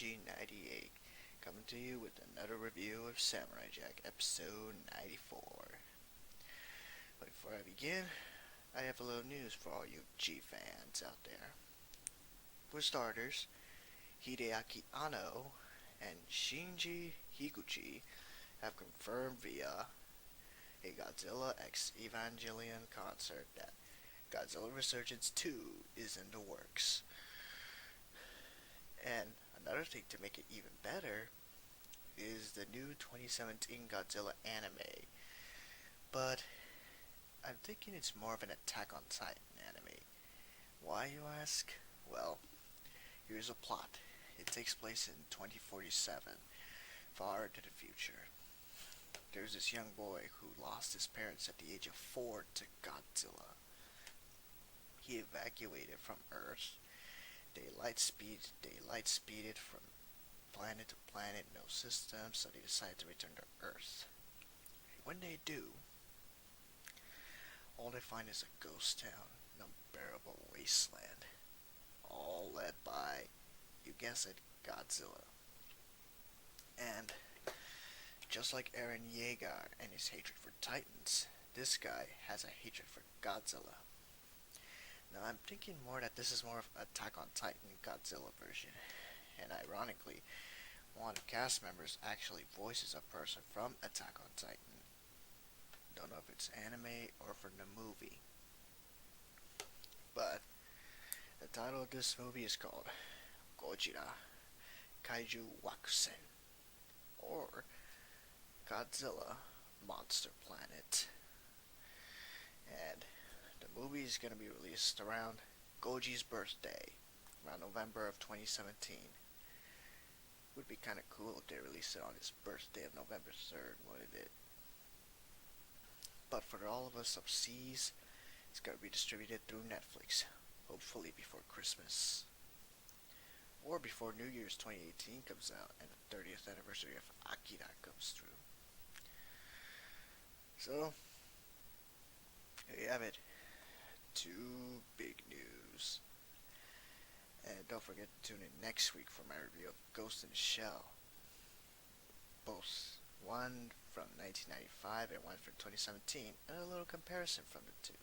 SKullRandom98, coming to you with another review of Samurai Jack episode 94. But before I begin, I have a little news for all you G fans out there. For starters, Hideaki Anno and Shinji Higuchi have confirmed via a Godzilla X Evangelion concert that Godzilla Resurgence 2 is in the works. And another thing to make it even better is the new 2017 Godzilla anime. But I'm thinking it's more of an Attack on Titan anime. Why, you ask? Well, here's a plot. It takes place in 2047, far into the future. There's this young boy who lost his parents at the age of 4 to Godzilla. He evacuated from Earth. They light speeded from planet to planet, no system, so they decide to return to Earth. When they do, all they find is a ghost town, an unbearable wasteland, all led by, you guess it, Godzilla. And just like Eren Yeager and his hatred for Titans, this guy has a hatred for Godzilla. Now I'm thinking more that this is more of Attack on Titan Godzilla version, and ironically, one of the cast members actually voices a person from Attack on Titan. Don't know if it's anime or from the movie. But the title of this movie is called Gojira Kaiju Wakusen, or Godzilla Monster Planet. And the movie is going to be released around Goji's birthday, around November of 2017. Would be kind of cool if they released it on his birthday of November 3rd, wouldn't it? But for all of us overseas, it's going to be distributed through Netflix, hopefully before Christmas. Or before New Year's 2018 comes out and the 30th anniversary of Akira comes through. So, there you have it. Two big news. And don't forget to tune in next week for my review of Ghost in the Shell. Both one from 1995 and one from 2017, and a little comparison from the two.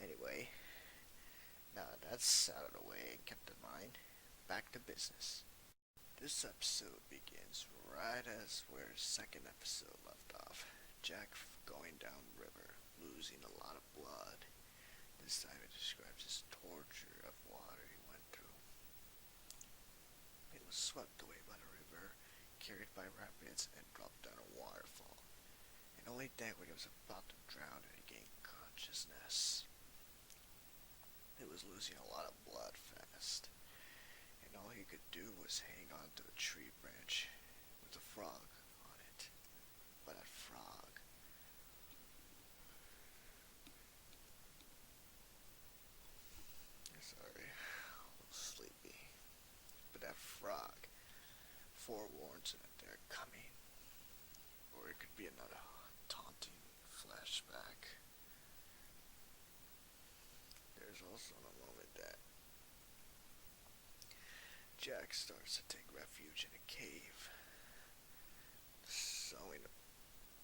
Anyway, now that's out of the way and kept in mind, back to business. This episode begins right as where the second episode left off. Jack going down river, losing a lot of blood. This time it describes his torture of water he went through. It was swept away by the river, carried by rapids, and dropped down a waterfall. And only then, when he was about to drown, did he gain consciousness. It was losing a lot of blood fast, and all he could do was hang on to a tree branch with a frog on it. But that frog, sorry, a little sleepy, but that frog forewarns him that they're coming, or it could be another taunting flashback. There's also a moment that Jack starts to take refuge in a cave,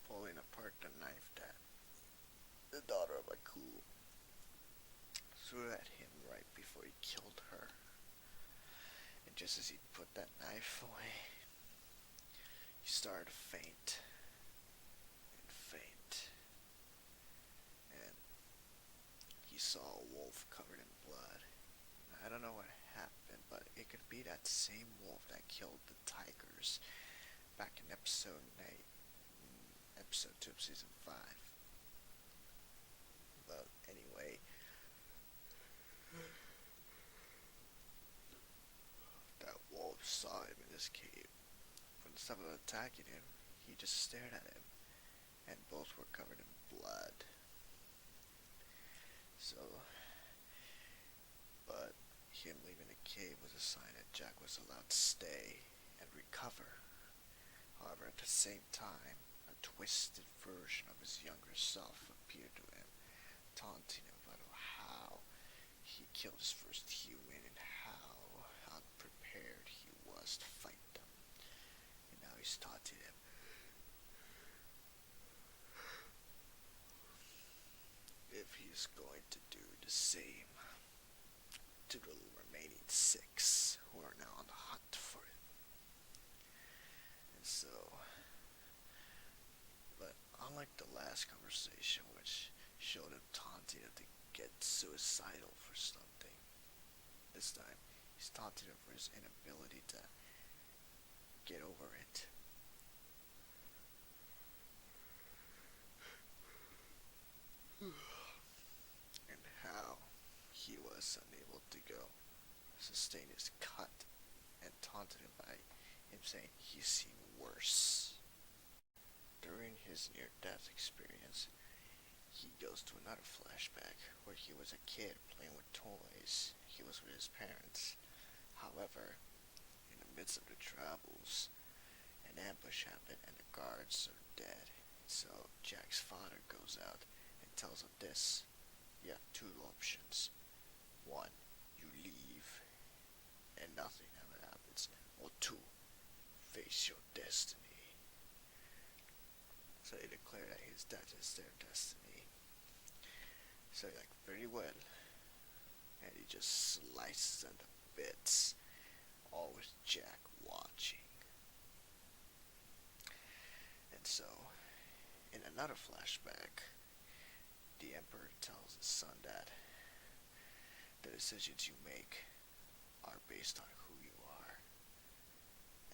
pulling apart the knife that the daughter of Aku threw at him right before he killed her. And just as he put that knife away, he started to faint and faint. And he saw a wolf covered in blood. I don't know what happened, but it could be that same wolf that killed the tigers back in episode 2 of season 5. But anyway, that wolf saw him in his cave. Instead of attacking him, he just stared at him, and both were covered in blood. But him leaving the cave was a sign that Jack was allowed to stay and recover. However, at the same time, a twisted version of his younger self appeared to him, taunting him about how he killed his first human and how unprepared he he's taunting him. If he's going to do the same to the remaining 6 who are now on the hunt for it. And so, but unlike the last conversation, which showed him taunting him to get suicidal for something, this time he's taunting him for his inability to get over it. And how he was unable to go sustain his cut, and taunted him by him saying he seemed worse. During his near-death experience, he goes to another flashback where he was a kid playing with toys. He was with his parents. However, in the midst of the travels, an ambush happened and the guards are dead. So Jack's father goes out and tells him this: you have 2 options. 1, you leave and nothing ever happens. Or 2, face your destiny. So they declare that his death is their destiny. So like, very well. And he just slices them to bits, all with Jack watching. And so, in another flashback, the Emperor tells his son that the decisions you make are based on who you are.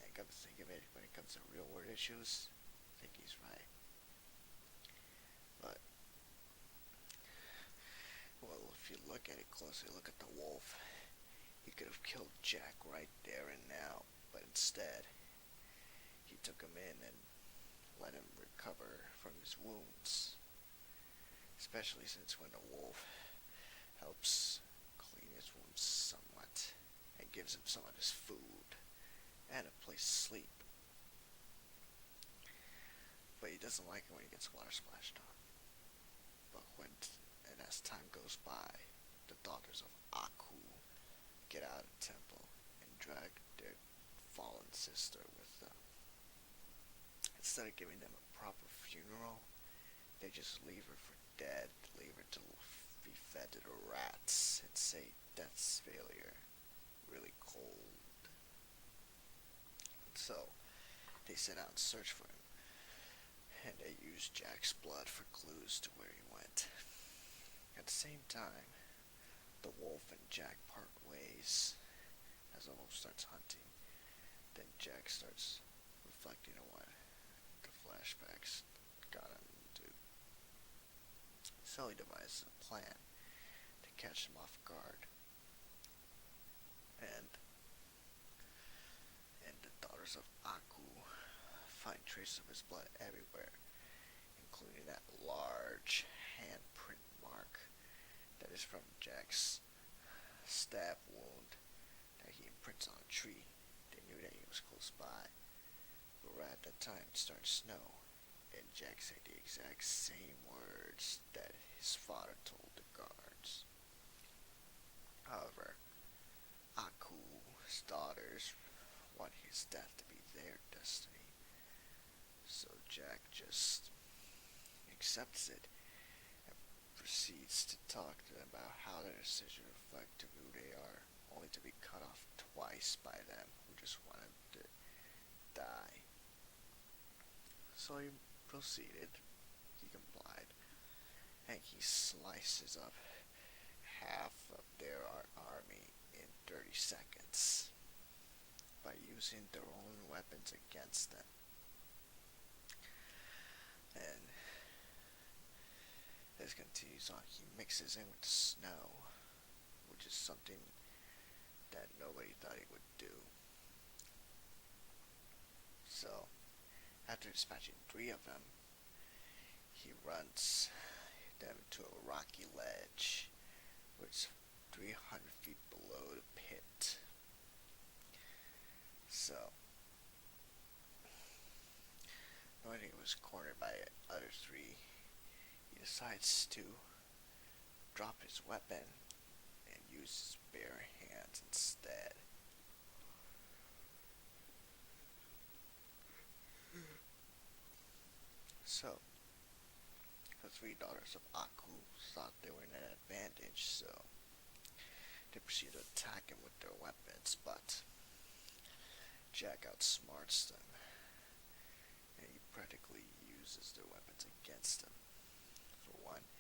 And come to think of it, when it comes to real world issues, I think he's right. But, well, if you look at it closely, look at the wolf. He could have killed Jack right there and now, but instead, he took him in and let him recover from his wounds. Especially since when the wolf helps clean his wounds somewhat and gives him some of his food and a place to sleep. But he doesn't like it when he gets water splashed on. But and as time goes by, the daughters of Aku get out of the temple and drag their fallen sister with them. Instead of giving them a proper funeral, they just leave her for dead, leave her to be fed to the rats, and say death's failure. Really cold. And so, they set out and search for him, and they use Jack's blood for clues to where he went. At the same time, the wolf and Jack part ways as the wolf starts hunting. Then Jack starts reflecting on what the flashbacks got him into. So he devises a plan to catch him off guard. And the daughters of Aku find traces of his blood everywhere, including that large handprint mark that is from Jack's stab wound that he imprints on a tree. They knew that he was close by, but right at that time it started to snow, and Jack said the exact same words that his father told the guards. However, Aku's daughters want his death to be their destiny, so Jack just accepts it and proceeds to talk to them about how their decision reflects who they are, only to be cut off twice by them who just wanted to die. So he proceeded, he complied, and he slices up half of their army in 30 seconds by using their own weapons against them. And this continues on. He mixes in with the snow, which is something that nobody thought he would do. So, after dispatching 3 of them, he runs them to a rocky ledge, which is 300 feet below the pit. So, knowing he was cornered by the other 3, he decides to drop his weapon and use his bare hands instead. So, the three daughters of Aku thought they were in an advantage, so they proceeded to attack him with their weapons, but Jack outsmarts them, and he practically uses their weapons against them. For one,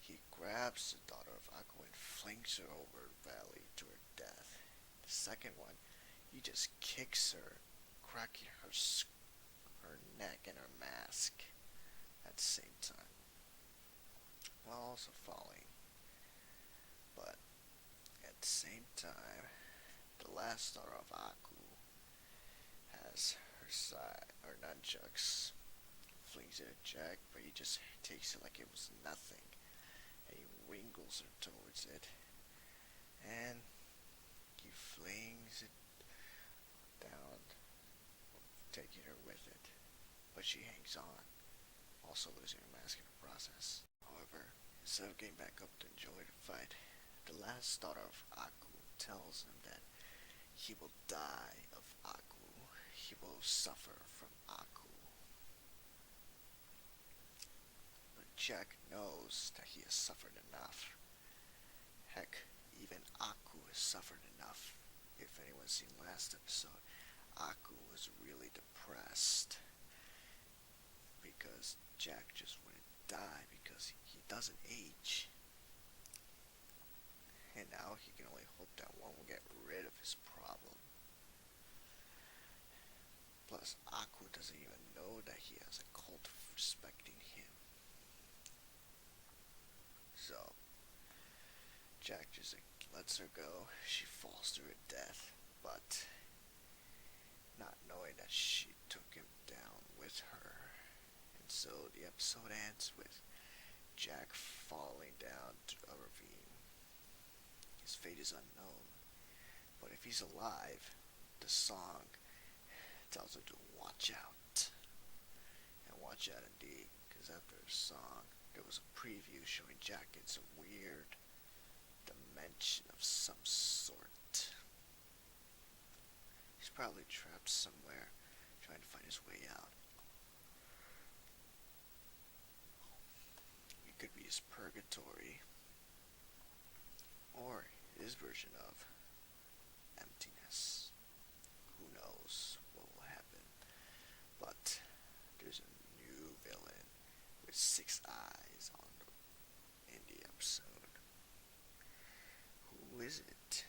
he grabs the daughter of Aku and flings her over the valley to her death. The second one, he just kicks her, cracking her neck and her mask at the same time, while also falling. But at the same time, the last daughter of Aku has her side, or nunchucks, flings it at Jack, but he just takes it like it was nothing, and he wriggles her towards it, and he flings it down, taking her with it, but she hangs on, also losing her mask in the process. However, instead of getting back up to enjoy the fight, the last daughter of Aku tells him that he will die of Aku. He will suffer from Aku. But Jack knows that he has suffered enough. Heck, even Aku has suffered enough. If anyone's seen last episode, Aku was really depressed because Jack just wouldn't die because he doesn't age. And now he can only hope that one will get rid of his problem. Plus, Aku doesn't even know that he has a cult respecting him. So, Jack just lets her go. She falls to her death, but not knowing that she took him down with her. And so the episode ends with Jack falling down to a ravine. His fate is unknown, but if he's alive, the song tells him to watch out. And watch out indeed, because after the song, there was a preview showing Jack in some weird dimension of some sort. He's probably trapped somewhere, trying to find his way out. It could be his purgatory, or his version of emptiness. Who knows what will happen? But there's a new villain with 6 eyes in the episode. Who is it?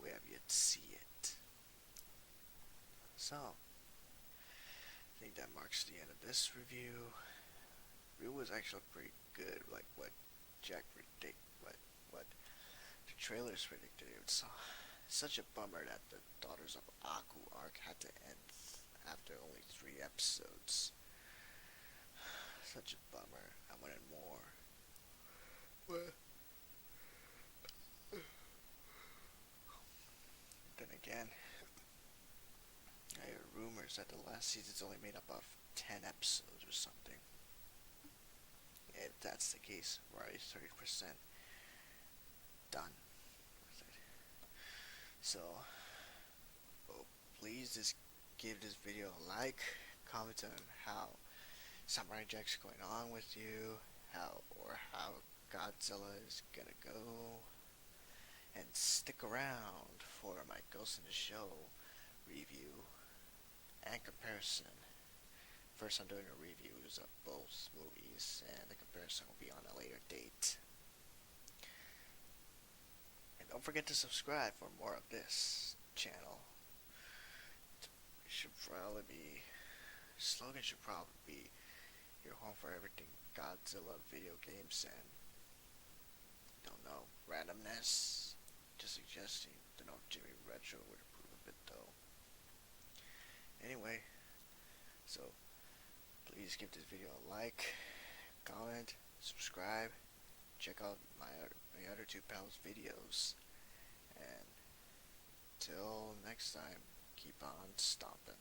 We have yet to see it. So, I think that marks the end of this review. It was actually pretty good, like what Jack predicted, what the trailers predicted. It's such a bummer that the Daughters of Aku arc had to end after only 3 episodes. Such a bummer. I wanted more. But then again, I heard rumors that the last season's only made up of 10 episodes or something. If that's the case, we're already 30% done with it. So, please just give this video a like, comment on how Samurai Jack's going on with you, how Godzilla is gonna go, and stick around for my Ghost in the Shell review and comparison. First, I'm doing a reviews of both movies, and the comparison will be on a later date. And don't forget to subscribe for more of this channel. Slogan should probably be your home for everything Godzilla video games and, don't know, randomness. Just suggesting, don't know if Jimmy Retro would approve of it though. Anyway, so please give this video a like, comment, subscribe, check out my other 2 pals videos, and till next time, keep on stomping.